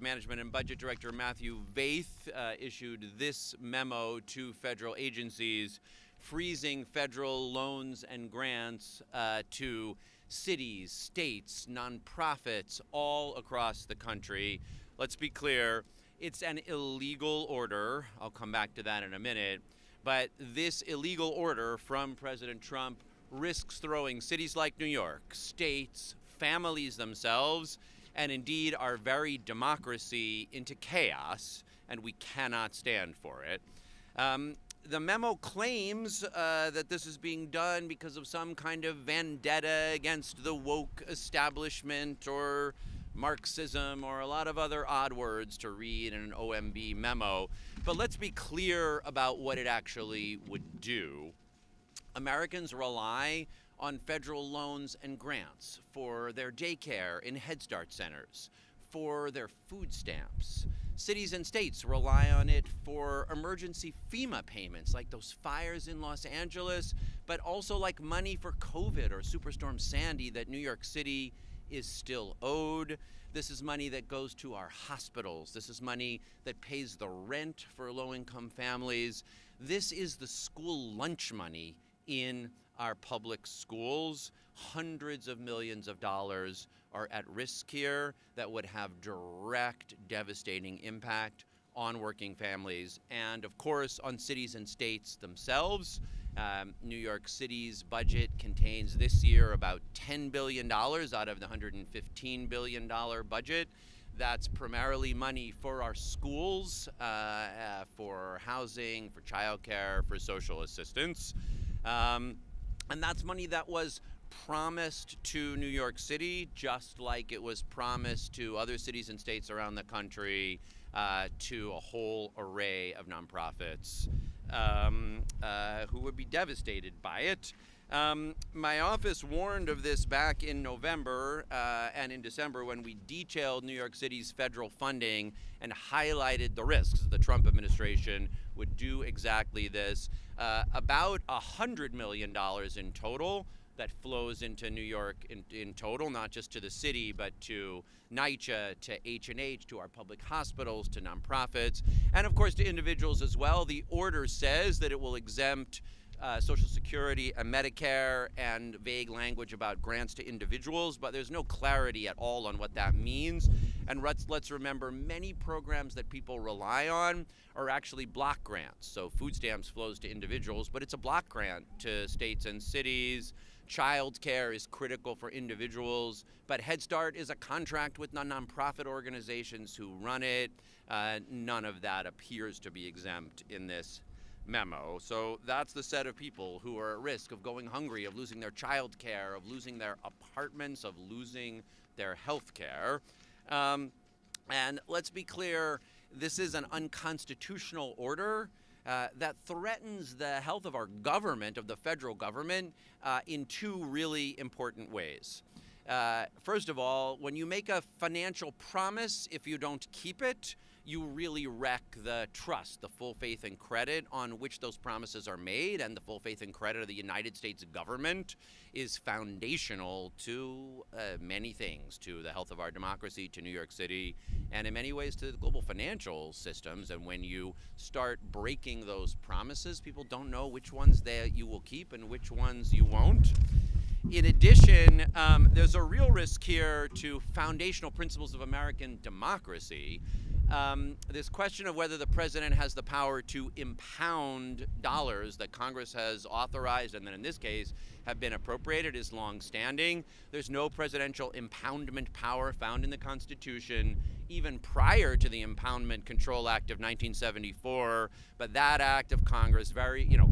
Management and Budget Director Matthew Vaith issued this memo to federal agencies freezing federal loans and grants to cities, states, nonprofits all across the country. Let's be clear, it's an illegal order. I'll come back to that in a minute. But this illegal order from President Trump risks throwing cities like New York, states, families themselves, and indeed our very democracy into chaos, and we cannot stand for it. The memo claims that this is being done because of some kind of vendetta against the woke establishment or Marxism or a lot of other odd words to read in an OMB memo. But let's be clear about what it actually would do. Americans rely on federal loans and grants for their daycare and Head Start centers, for their food stamps. Cities and states rely on it for emergency FEMA payments, like those fires in Los Angeles, but also like money for COVID or Superstorm Sandy that New York City is still owed. This is money that goes to our hospitals. This is money that pays the rent for low-income families. This is the school lunch money in our public schools. Hundreds of millions of dollars are at risk here that would have direct, devastating impact on working families and, of course, on cities and states themselves. New York City's budget contains this year about $10 billion out of the $115 billion budget. That's primarily money for our schools, for housing, for childcare, for social assistance. And that's money that was promised to New York City, just like it was promised to other cities and states around the country, to a whole array of nonprofits who would be devastated by it. My office warned of this back in November and in December when we detailed New York City's federal funding and highlighted the risks. The Trump administration would do exactly this. About $100 million in total that flows into New York in total, not just to the city, but to NYCHA, to H&H, to our public hospitals, to nonprofits, and of course to individuals as well. The order says that it will exempt Social Security and Medicare, and vague language about grants to individuals, but there's no clarity at all on what that means. And let's remember, many programs that people rely on are actually block grants. So food stamps flows to individuals, but it's a block grant to states and cities. Child care is critical for individuals, but Head Start is a contract with nonprofit organizations who run it. None of that appears to be exempt in this memo. So that's the set of people who are at risk of going hungry, of losing their child care, of losing their apartments, of losing their health care. And let's be clear, this is an unconstitutional order that threatens the health of our government, of the federal government, in two really important ways. First of all, when you make a financial promise, if you don't keep it, you really wreck the trust, the full faith and credit on which those promises are made, and the full faith and credit of the United States government is foundational to many things, to the health of our democracy, to New York City, and in many ways to the global financial systems. And when you start breaking those promises, people don't know which ones you will keep and which ones you won't. In addition, there's a real risk here to foundational principles of American democracy. This question of whether the president has the power to impound dollars that Congress has authorized and then in this case have been appropriated is long-standing. There's no presidential impoundment power found in the Constitution even prior to the Impoundment Control Act of 1974, but that act of Congress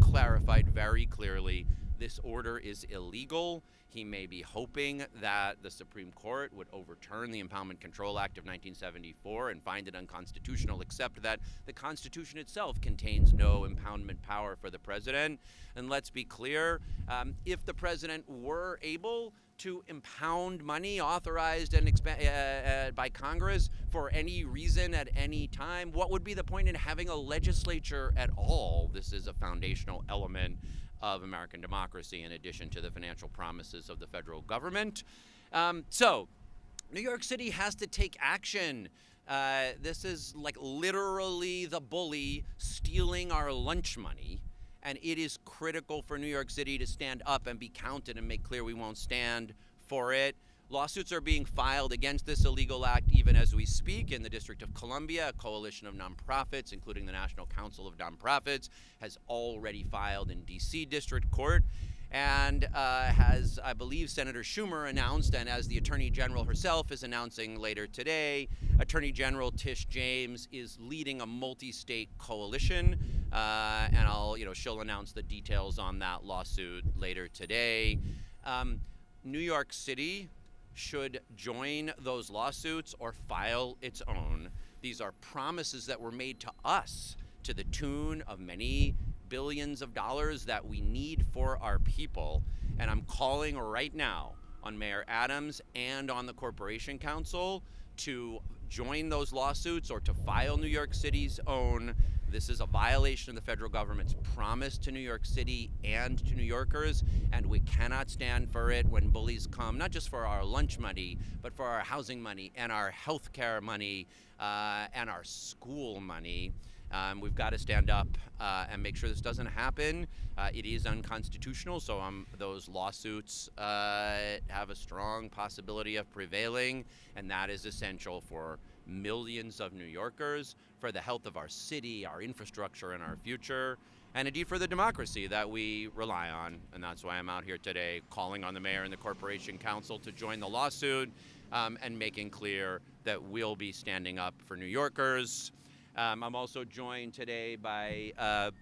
clarified very clearly this order is illegal. He may be hoping that the Supreme Court would overturn the Impoundment Control Act of 1974 and find it unconstitutional, except that the Constitution itself contains no impoundment power for the president. And let's be clear, if the president were able to impound money authorized and by Congress for any reason at any time, what would be the point in having a legislature at all? This is a foundational element of American democracy, in addition to the financial promises of the federal government. So New York City has to take action. This is like literally the bully stealing our lunch money. And it is critical for New York City to stand up and be counted and make clear we won't stand for it. Lawsuits are being filed against this illegal act even as we speak. In the District of Columbia, a coalition of nonprofits, including the National Council of Nonprofits, has already filed in D.C. District Court. And has, I believe, Senator Schumer announced, and as the Attorney General herself is announcing later today, Attorney General Tish James is leading a multi-state coalition, and she'll announce the details on that lawsuit later today. New York City should join those lawsuits or file its own. These are promises that were made to us to the tune of many billions of dollars that we need for our people. And I'm calling right now on Mayor Adams and on the Corporation Council to join those lawsuits or to file New York City's own. This is a violation of the federal government's promise to New York City and to New Yorkers, and we cannot stand for it when bullies come, not just for our lunch money, but for our housing money and our health care money and our school money. We've got to stand up and make sure this doesn't happen. It is unconstitutional, so those lawsuits have a strong possibility of prevailing, and that is essential for millions of New Yorkers, for the health of our city, our infrastructure, and our future, and indeed for the democracy that we rely on. And that's why I'm out here today calling on the mayor and the Corporation Council to join the lawsuit and making clear that we'll be standing up for New Yorkers. I'm also joined today by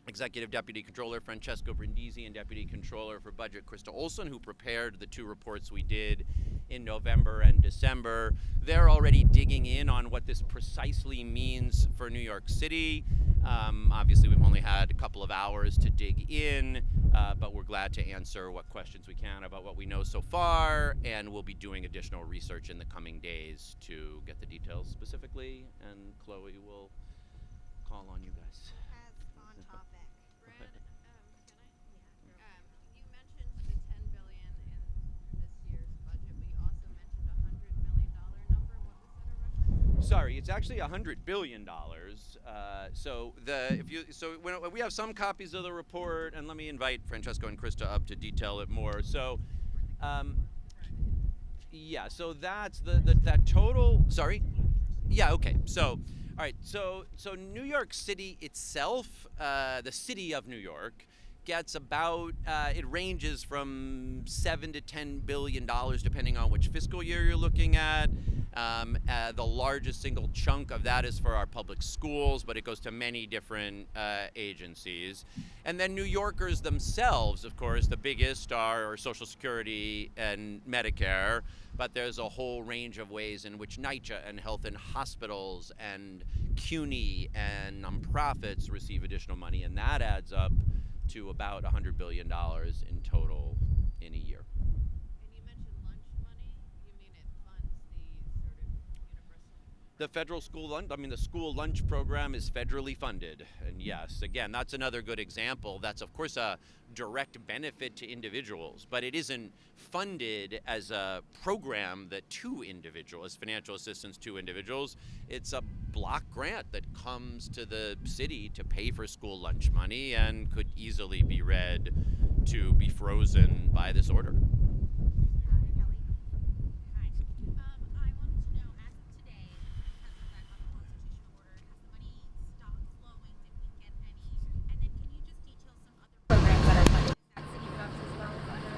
Executive Deputy Controller Francesco Brindisi and Deputy Controller for Budget Krista Olson, who prepared the two reports we did in November and December. They're already digging in on what this precisely means for New York City. Obviously, we've only had a couple of hours to dig in, but we're glad to answer what questions we can about what we know so far, and we'll be doing additional research in the coming days to get the details specifically, and Chloe will call on you guys. As on topic. Brad, you mentioned the $10 billion in this year's budget, but you also mentioned a $100 million number. What was that a reference to? Sorry, it's actually $100 billion. We have some copies of the report, and let me invite Francesco and Krista up to detail it more. So, yeah. So that's that total. Sorry. Yeah. Okay. So, all right. So New York City itself, the city of New York, gets about it ranges from $7 to $10 billion depending on which fiscal year you're looking at. The largest single chunk of that is for our public schools, but it goes to many different agencies. And then New Yorkers themselves, of course, the biggest are Social Security and Medicare, but there's a whole range of ways in which NYCHA and Health and Hospitals and CUNY and nonprofits receive additional money, and that adds up to about $100 billion in total in a year. And you mentioned lunch money. You mean it funds the sort of universal? The federal school lunch, the school lunch program is federally funded. And yes, again, that's another good example. That's, of course, a direct benefit to individuals, but it isn't funded as a program that as financial assistance to individuals. It's a block grant that comes to the city to pay for school lunch money and could easily be read to be frozen by this order. Kelly. Hi. I wanted to know, as of today, because of that unconstitutional order, has the money stopped flowing? Did we get any? And then can you just detail some other programs that are funded? Is that city bucks as well as other?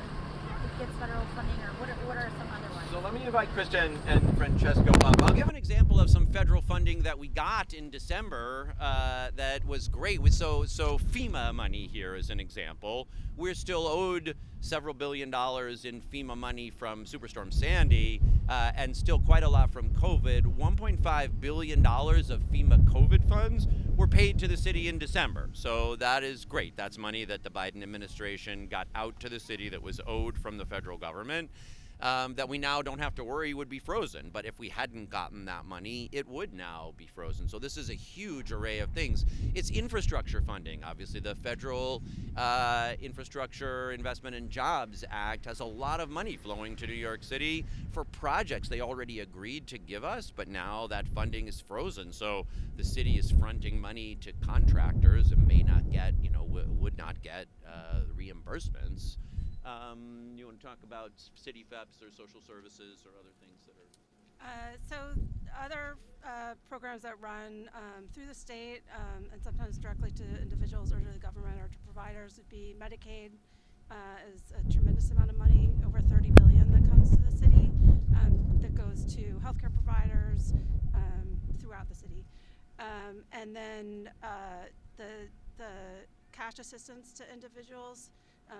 It gets federal funding, or what are some other ones? So let me invite Krista and Francesco up. I'll give an example of some federal funding that we got in December that was great. So FEMA money here is an example. We're still owed several $billion in FEMA money from Superstorm Sandy and still quite a lot from COVID. $1.5 billion of FEMA COVID funds were paid to the city in December. So that is great. That's money that the Biden administration got out to the city that was owed from the federal government. that we now don't have to worry would be frozen. But if we hadn't gotten that money, it would now be frozen. So this is a huge array of things. It's infrastructure funding. Obviously, the Federal Infrastructure Investment and Jobs Act has a lot of money flowing to New York City for projects they already agreed to give us, but now that funding is frozen. So the city is fronting money to contractors and may not get, would not get reimbursements. You want to talk about city FEPs or social services or other things that are? So other programs that run through the state and sometimes directly to individuals or to the government or to providers would be Medicaid. Is a tremendous amount of money, over $30 billion that comes to the city, that goes to healthcare providers throughout the city, and then the cash assistance to individuals.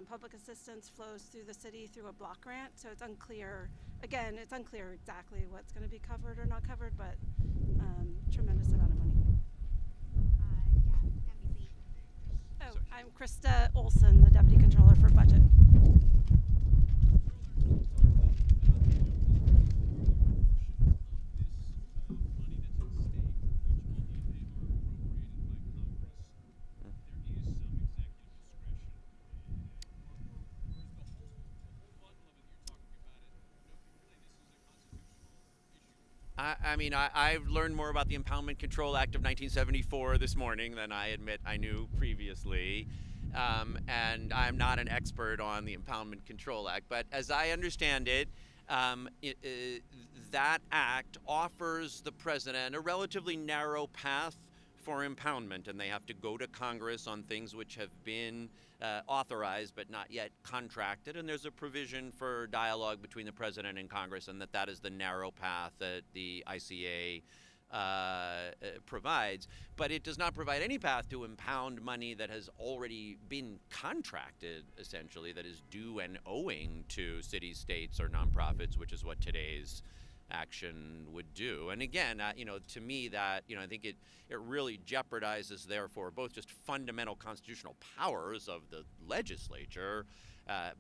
Public assistance flows through the city through a block grant, so it's unclear. Again, it's unclear exactly what's going to be covered or not covered, but tremendous amount of money. NBC. Oh, I'm Krista Olson, the Deputy Controller for Budget. I've learned more about the Impoundment Control Act of 1974 this morning than I admit I knew previously. And I'm not an expert on the Impoundment Control Act, but as I understand it, that act offers the president a relatively narrow path for impoundment, and they have to go to Congress on things which have been authorized but not yet contracted, and there's a provision for dialogue between the president and Congress, and that is the narrow path that the ICA provides. But it does not provide any path to impound money that has already been contracted, essentially, that is due and owing to cities, states, or nonprofits, which is what today's action would do. And again, to me, that I think it really jeopardizes, therefore, both just fundamental constitutional powers of the legislature,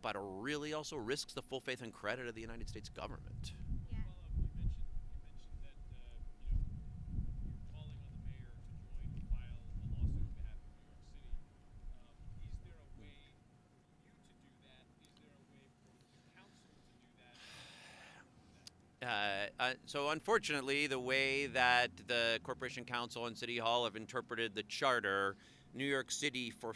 but really also risks the full faith and credit of the United States government. Yeah. You mentioned that you're calling on the mayor to join and file a lawsuit on behalf of New York City. Is there a way for you to do that? Is there a way for the council to do that? So unfortunately, the way that the Corporation Council and City Hall have interpreted the charter, New York City, for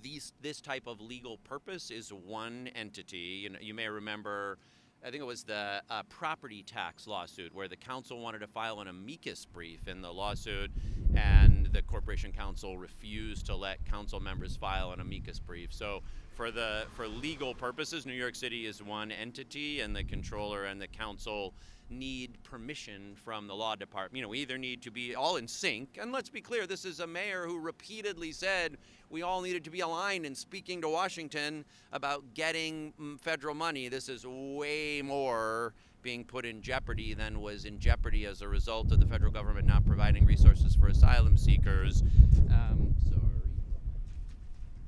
this type of legal purpose, is one entity. You may remember, I think it was the property tax lawsuit, where the council wanted to file an amicus brief in the lawsuit, and the Corporation Council refused to let council members file an amicus brief. So for legal purposes, New York City is one entity, and the controller and the council need permission from the law department. We either need to be all in sync, and let's be clear, this is a mayor who repeatedly said we all needed to be aligned in speaking to Washington about getting federal money. This is way more being put in jeopardy than was in jeopardy as a result of the federal government not providing resources for asylum seekers. Sorry.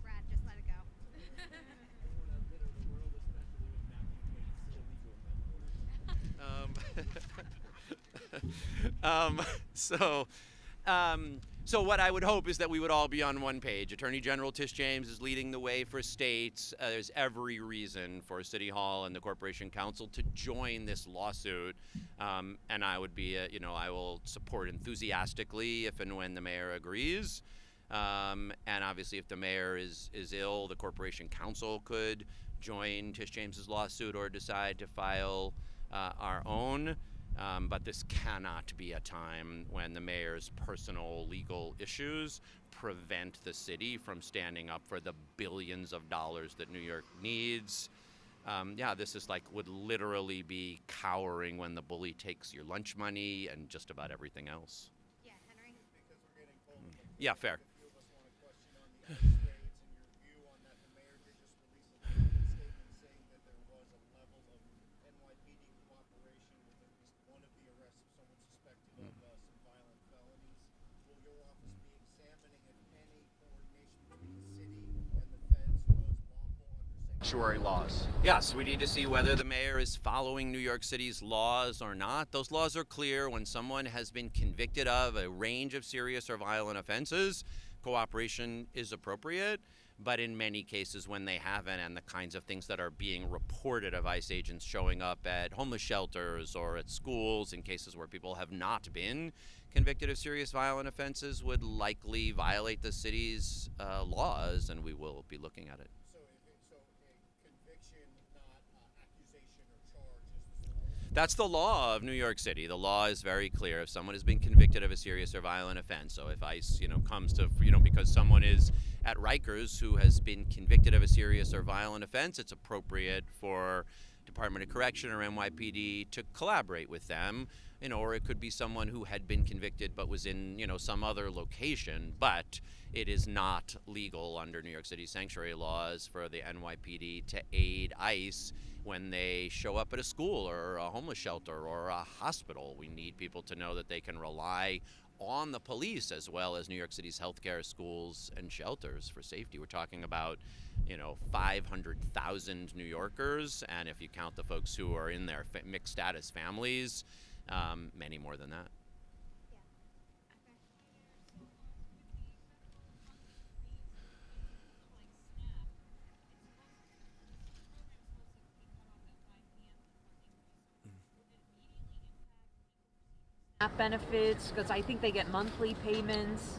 Brad, just let it go. So what I would hope is that we would all be on one page. Attorney General Tish James is leading the way for states. There's every reason for City Hall and the Corporation Council to join this lawsuit, and I would be, I will support enthusiastically if and when the mayor agrees. And obviously, if the mayor is ill, the Corporation Council could join Tish James's lawsuit or decide to file our own. But this cannot be a time when the mayor's personal legal issues prevent the city from standing up for the billions of dollars that New York needs. This is would literally be cowering when the bully takes your lunch money and just about everything else. Yeah, Henry. Because we're getting cold. Yeah, fair. A few of us want to question on the ICE raids and your view on that. The mayor did just release a statement saying that there was a level of NYPD cooperation with at least one of the arrests of someone suspected of some violent felonies. Will your office be examining if any coordination between the city and the feds was lawful under sanctuary laws? Yes, we need to see whether the mayor is following New York City's laws or not. Those laws are clear. When someone has been convicted of a range of serious or violent offenses, cooperation is appropriate. But in many cases when they haven't, and the kinds of things that are being reported of ICE agents showing up at homeless shelters or at schools in cases where people have not been convicted of serious violent offenses would likely violate the city's laws, and we will be looking at it. So, so a conviction, not accusation or charge, is the sort That's the law of New York City. The law is very clear. If someone has been convicted of a serious or violent offense, so if ICE, comes to, because someone is at Rikers who has been convicted of a serious or violent offense, it's appropriate for Department of Correction or NYPD to collaborate with them, or it could be someone who had been convicted but was in, some other location, but it is not legal under New York City sanctuary laws for the NYPD to aid ICE when they show up at a school or a homeless shelter or a hospital. We need people to know that they can rely on the police as well as New York City's healthcare, schools, and shelters for safety. We're talking about, 500,000 New Yorkers, and if you count the folks who are in their mixed status families, many more than that. SNAP benefits, because I think they get monthly payments.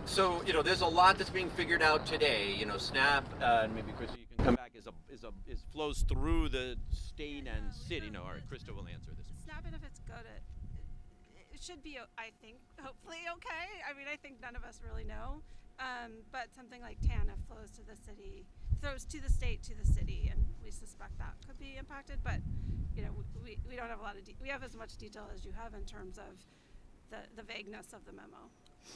So, there's a lot that's being figured out today. SNAP, and maybe Krista, you can come back, flows through the state and city. No, all right, Krista will answer this. SNAP benefits go to, it should be, I think, hopefully okay. I mean, I think none of us really know. But something like TANF flows to the city, throws to the state, to the city, and we suspect that could be impacted. But, we don't have a lot of, we have as much detail as you have in terms of the vagueness of the memo.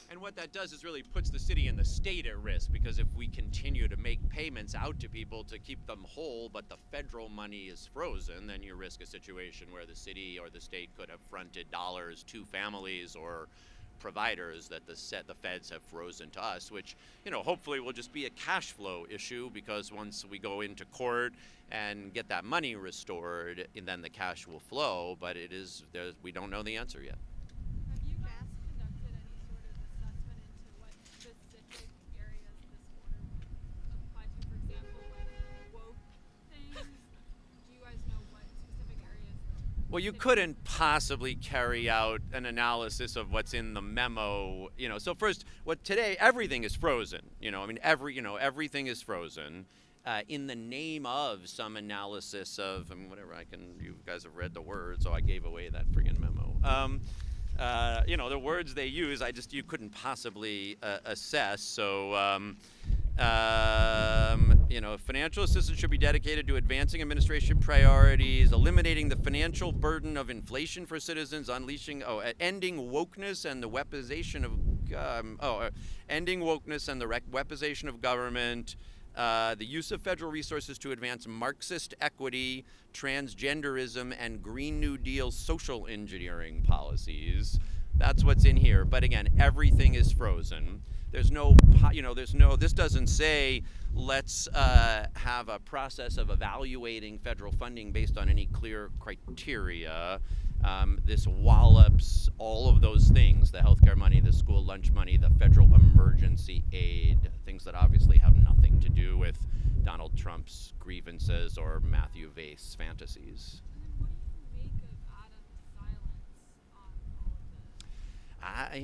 And what that does is really puts the city and the state at risk, because if we continue to make payments out to people to keep them whole, but the federal money is frozen, then you risk a situation where the city or the state could have fronted dollars to families or providers that the feds have frozen to us, which, hopefully will just be a cash flow issue, because once we go into court and get that money restored, and then the cash will flow, but we don't know the answer yet. Have you guys conducted any sort of assessment into what specific areas this order would apply to? For example, like woke things? Do you guys know what specific areas? Well, you couldn't possibly carry out an analysis of what's in the memo. So first, today everything is frozen. Everything is frozen. In the name of some analysis of, whatever you guys have read the words, so I gave away that friggin' memo. The words they use, you couldn't possibly assess. So, financial assistance should be dedicated to advancing administration priorities, eliminating the financial burden of inflation for citizens, ending wokeness and the weaponization of, ending wokeness and the weaponization of government. The use of federal resources to advance Marxist equity, transgenderism, and Green New Deal social engineering policies. That's what's in here. But again, everything is frozen. There's no, this doesn't say let's have a process of evaluating federal funding based on any clear criteria. This wallops all of those things, the healthcare money, the school lunch money, the federal emergency aid, things that obviously have nothing to do with Donald Trump's grievances or Matthew Vaith's fantasies. And then what do you make of Adam's silence on all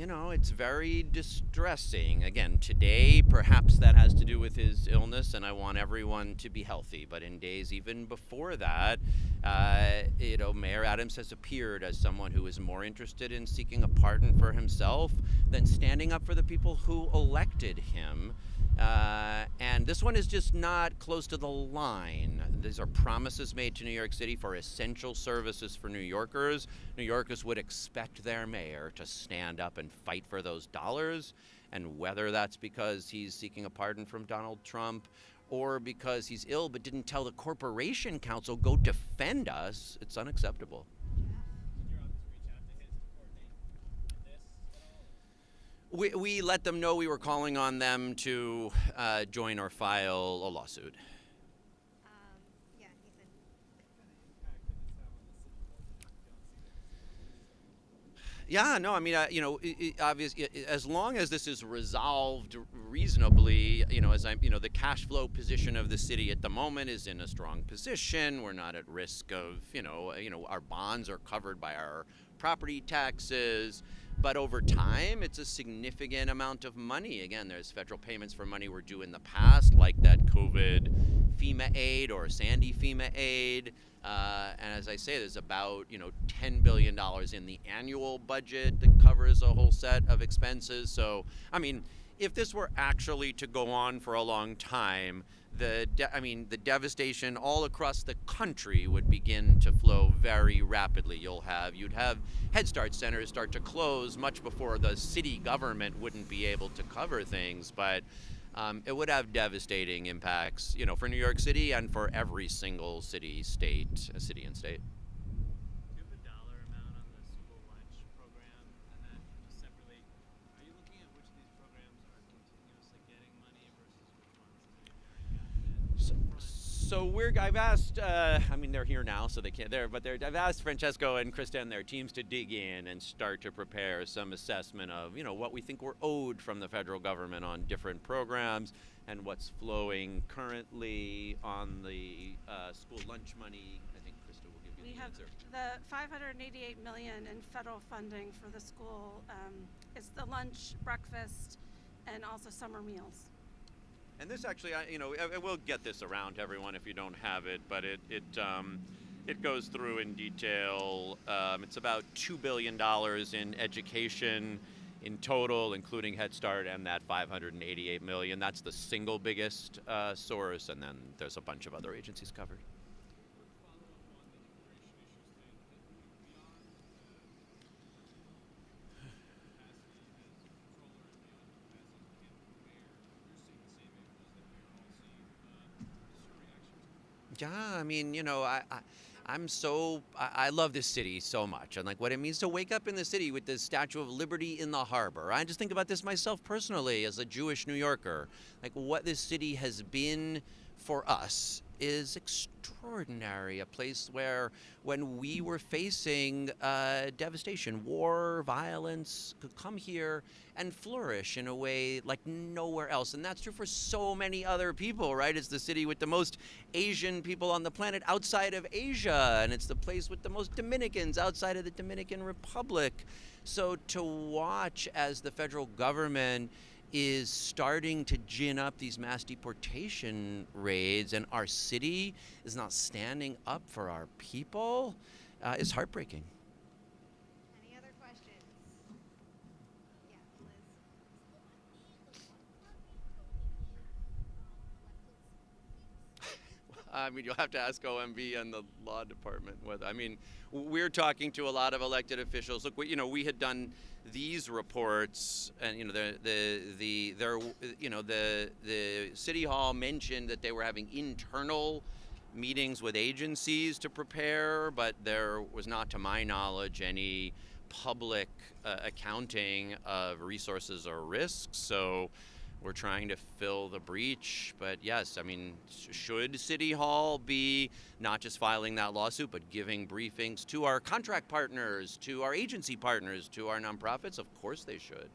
of this? It's very distressing. Again, today, perhaps that has to do with his illness, and I want everyone to be healthy. But in days even before that, Mayor Adams has appeared as someone who is more interested in seeking a pardon for himself than standing up for the people who elected him. And this one is just not close to the line. These are promises made to New York City for essential services for New Yorkers. New Yorkers would expect their mayor to stand up and fight for those dollars. And whether that's because he's seeking a pardon from Donald Trump or because he's ill but didn't tell the Corporation Council, go defend us, it's unacceptable. We let them know we were calling on them to join or file a lawsuit. Yeah, no, I mean, obviously, as long as this is resolved reasonably, the cash flow position of the city at the moment is in a strong position. We're not at risk of, our bonds are covered by our property taxes. But over time, it's a significant amount of money. Again, there's federal payments for money we're due in the past, like that COVID FEMA aid or Sandy FEMA aid. And as I say, there's about $10 billion in the annual budget that covers a whole set of expenses. So, I mean, if this were actually to go on for a long time, the devastation all across the country would begin to flow very rapidly. You'd have Head Start centers start to close much before the city government wouldn't be able to cover things. But it would have devastating impacts, for New York City and for every single city and state. Do you have a dollar amount on the school lunch program? And then just separately, are you looking at which of these programs are continuously getting money versus which ones have gotten it? I've asked, they're here now, so they can't there, but I've asked Francesco and Krista and their teams to dig in and start to prepare some assessment of, what we think we're owed from the federal government on different programs and what's flowing currently on the school lunch money. I think Krista will give you We the have answer. the $588 million in federal funding for the school. It's the lunch, breakfast, and also summer meals. And this actually, we'll get this around to everyone if you don't have it, but it goes through in detail. It's about $2 billion in education in total, including Head Start and that $588 million. That's the single biggest source, and then there's a bunch of other agencies covered. Yeah, I love this city so much, and like what it means to wake up in the city with the Statue of Liberty in the harbor. I just think about this myself personally as a Jewish New Yorker. Like what this city has been for us is extraordinary. A place where when we were facing devastation, war, violence, could come here and flourish in a way like nowhere else. And that's true for so many other people, right? It's the city with the most Asian people on the planet outside of Asia, and it's the place with the most Dominicans outside of the Dominican Republic. So to watch as the federal government is starting to gin up these mass deportation raids and our city is not standing up for our people is heartbreaking. Any other questions? Yeah, Liz. You'll have to ask OMB and the law department whether. We're talking to a lot of elected officials. Look, we had done these reports, and the city hall mentioned that they were having internal meetings with agencies to prepare, but there was not, to my knowledge, any public accounting of resources or risks. So we're trying to fill the breach, but yes, should City Hall be not just filing that lawsuit, but giving briefings to our contract partners, to our agency partners, to our nonprofits? Of course they should.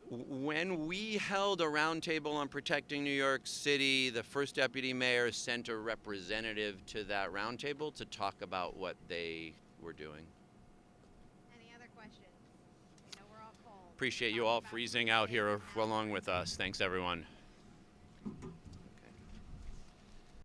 When we held a roundtable on protecting New York City, the first deputy mayor sent a representative to that roundtable to talk about what they were doing. Any other questions? I know we're all cold. Appreciate you all freezing out here along with us. Thanks, everyone.